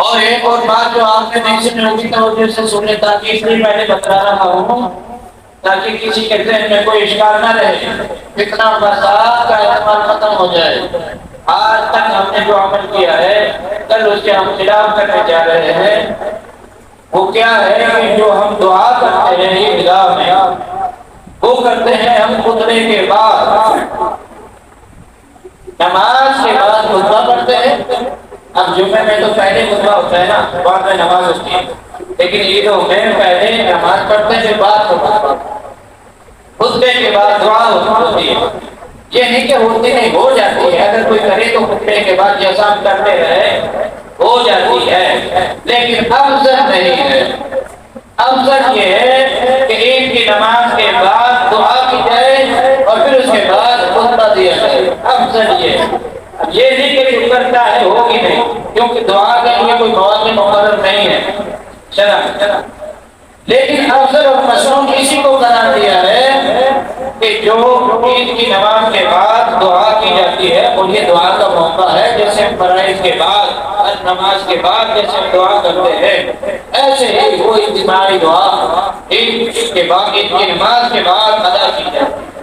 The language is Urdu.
اور ایک اور بات جو آپ نے نہیں سنی ہوگی توجہ سے سنیں، تاکہ اس لیے پہلے بتا رہا ہوں تاکہ کسی کے ذہن میں کوئی اشکال نہ رہے، فتنہ فساد کا احتمال ختم ہو جائے۔ آج تک ہم نے جو عمل کیا ہے کل اس کے ہم خلاف کرنے جا رہے ہیں۔ وہ کیا ہے کہ جو ہم دعا کرتے ہیں عیدگاہ میں، وہ کرتے ہیں ہم خطبے کے بعد، نماز کے بعد خطبہ پڑھتے ہیں۔ اب جمعے میں تو پہلے خطبہ ہوتا ہے نا، بعد میں نماز ہوتی ہے، لیکن عیدوں میں پہلے نماز پڑھتے ہیں پھر بعد خطبہ، خطبے کے بعد دعا ہوتی ہے۔ یہ نہیں کہ ہوتی نہیں، ہو جاتی ہے، اگر کوئی کرے تو خطبے کے بعد جیسا ہم کرتے رہے ہو جاتی ہے، لیکن افضل نہیں ہے۔ افضل یہ ہے کہ عید کی نماز کے بعد دعا کی جائے اور پھر اس کے بعد خطبہ دیا جائے، افضل یہ ہے۔ یہ نہیں کہ جو کرتا ہے ہوگی نہیں، کیونکہ دعا کے لیے کوئی مواد مقرر نہیں ہے چلا، لیکن افضل اور مشروع اسی کو قرار دیا ہے کہ جو عید کی نماز کے بعد دعا کی جاتی ہے اور یہ دعا کا موقع ہے، جیسے ہم فرائض کے بعد نماز کے بعد جیسے ہم دعا کرتے ہیں، ایسے ہی وہ اجتماعی دعا عید کے بعد، عید کی نماز کے بعد ادا کی جاتی ہے۔